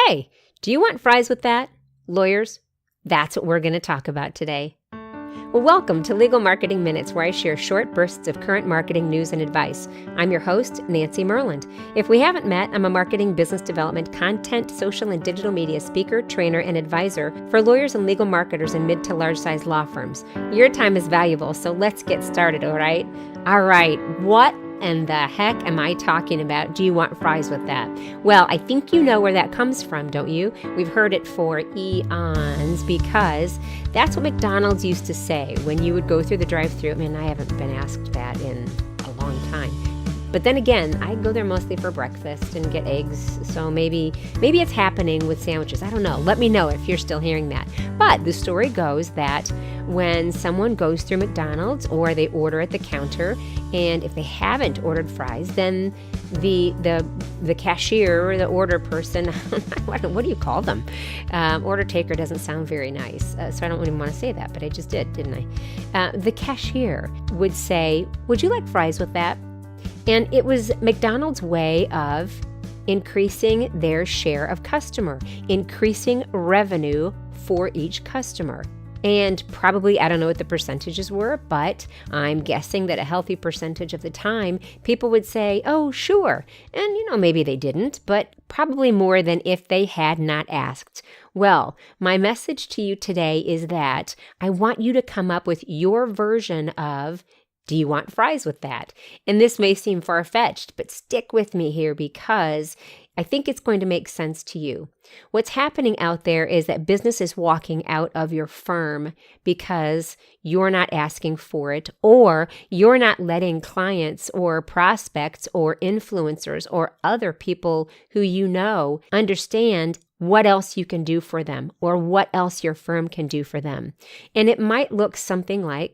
Hey, do you want fries with that? Lawyers, that's what we're going to talk about today. Well, welcome to Legal Marketing Minutes, where I share short bursts of current marketing news and advice. I'm your host, Nancy Merland. If we haven't met, I'm a marketing, business development, content, social, and digital media speaker, trainer, and advisor for lawyers and legal marketers in mid to large-size law firms. Your time is valuable, so let's get started, all right? All right, what and the heck am I talking about? Do you want fries with that? Well, I think you know where that comes from, don't you? We've heard it for eons because that's what McDonald's used to say when you would go through the drive-thru. I mean, I haven't been asked that in a long time. But then again, I go there mostly for breakfast and get eggs, so maybe it's happening with sandwiches. I don't know. Let me know if you're still hearing that. But the story goes that when someone goes through McDonald's or they order at the counter, and if they haven't ordered fries, then the cashier or the order person, what do you call them? Order taker doesn't sound very nice, so I don't even want to say that, but I just did, didn't I? The cashier would say, "Would you like fries with that?" And it was McDonald's way of increasing their share of customer, increasing revenue for each customer. And probably, I don't know what the percentages were, but I'm guessing that a healthy percentage of the time, people would say, "Oh, sure." And, maybe they didn't, but probably more than if they had not asked. Well, my message to you today is that I want you to come up with your version of, do you want fries with that? And this may seem far-fetched, but stick with me here because I think it's going to make sense to you. What's happening out there is that business is walking out of your firm because you're not asking for it, or you're not letting clients or prospects or influencers or other people who you know understand what else you can do for them or what else your firm can do for them. And it might look something like,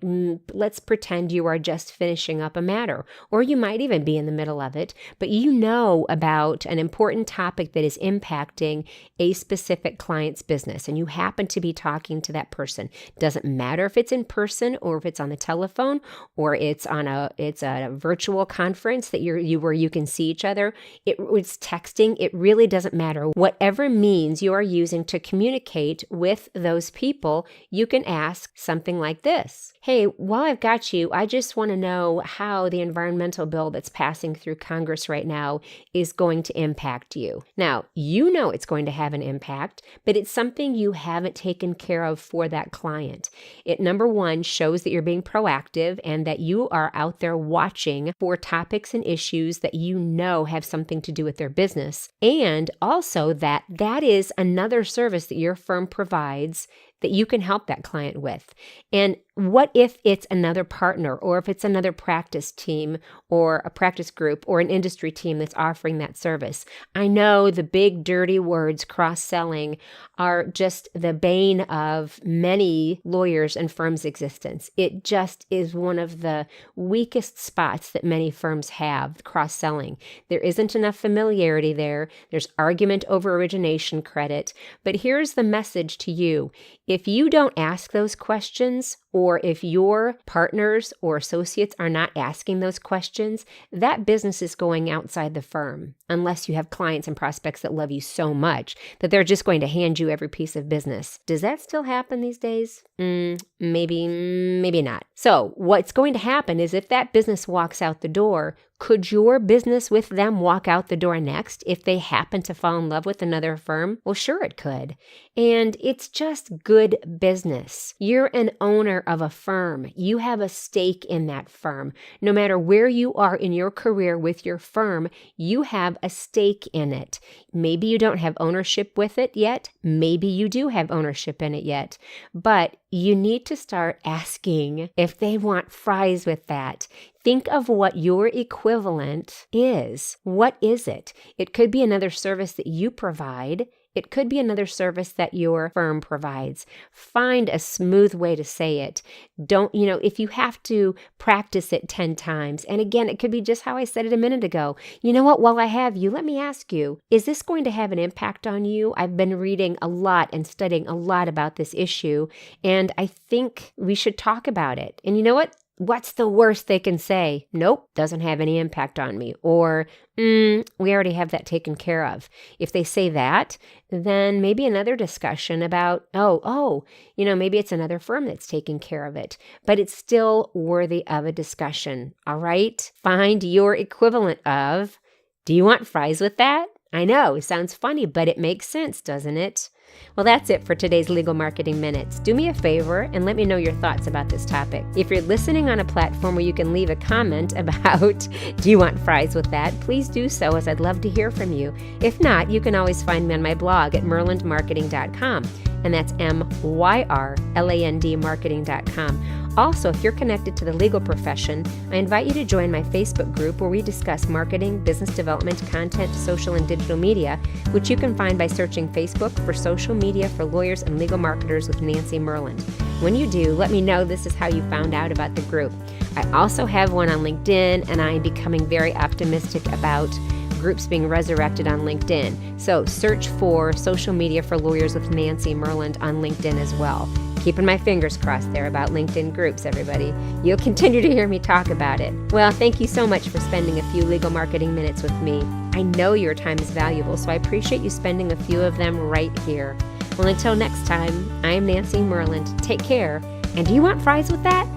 let's pretend you are just finishing up a matter, or you might even be in the middle of it, but you know about an important topic that is impacting a specific client's business, and you happen to be talking to that person. Doesn't matter if it's in person or if it's on the telephone or it's a virtual conference that where you can see each other. It's texting. It really doesn't matter. Whatever means you are using to communicate with those people, you can ask something like this. "Hey, while I've got you, I just want to know how the environmental bill that's passing through Congress right now is going to impact you." Now, you know it's going to have an impact, but it's something you haven't taken care of for that client. It, number one, shows that you're being proactive and that you are out there watching for topics and issues that you know have something to do with their business. And also that is another service that your firm provides that you can help that client with. And what if it's another partner, or if it's another practice team or a practice group or an industry team that's offering that service? I know the big dirty words cross-selling are just the bane of many lawyers and firms' existence. It just is one of the weakest spots that many firms have, cross-selling. There isn't enough familiarity there. There's argument over origination credit. But here's the message to you. If you don't ask those questions, or if your partners or associates are not asking those questions, that business is going outside the firm, unless you have clients and prospects that love you so much that they're just going to hand you every piece of business. Does that still happen these days? Maybe not. So what's going to happen is if that business walks out the door, could your business with them walk out the door next if they happen to fall in love with another firm? Well, sure it could. And it's just good business. You're an owner of a firm. You have a stake in that firm. No matter where you are in your career with your firm, you have a stake in it. Maybe you don't have ownership with it yet. Maybe you do have ownership in it yet. But you need to start asking if they want fries with that. Think of what your equivalent is. What is it? It could be another service that you provide. It could be another service that your firm provides. Find a smooth way to say it. Don't, if you have to practice it 10 times, and again, it could be just how I said it a minute ago. You know what? While I have you, let me ask you, is this going to have an impact on you? I've been reading a lot and studying a lot about this issue, and I think we should talk about it. And you know what? what's the worst they can say? Nope, doesn't have any impact on me. Or, we already have that taken care of. If they say that, then maybe another discussion about, maybe it's another firm that's taking care of it, but it's still worthy of a discussion. All right? Find your equivalent of, do you want fries with that? I know, it sounds funny, but it makes sense, doesn't it? Well, that's it for today's Legal Marketing Minutes. Do me a favor and let me know your thoughts about this topic. If you're listening on a platform where you can leave a comment about, do you want fries with that? Please do so, as I'd love to hear from you. If not, you can always find me on my blog at myrlandmarketing.com, and that's MYRLAND marketing.com. Also, if you're connected to the legal profession, I invite you to join my Facebook group where we discuss marketing, business development, content, social and digital media, which you can find by searching Facebook for Social Media for Lawyers and Legal Marketers with Nancy Myrland. When you do, let me know this is how you found out about the group. I also have one on LinkedIn, and I am becoming very optimistic about groups being resurrected on LinkedIn. So search for Social Media for Lawyers with Nancy Myrland on LinkedIn as well. Keeping my fingers crossed there about LinkedIn groups, everybody. You'll continue to hear me talk about it. Well, thank you so much for spending a few legal marketing minutes with me. I know your time is valuable, so I appreciate you spending a few of them right here. Well, until next time, I am Nancy Myrland. Take care. And do you want fries with that?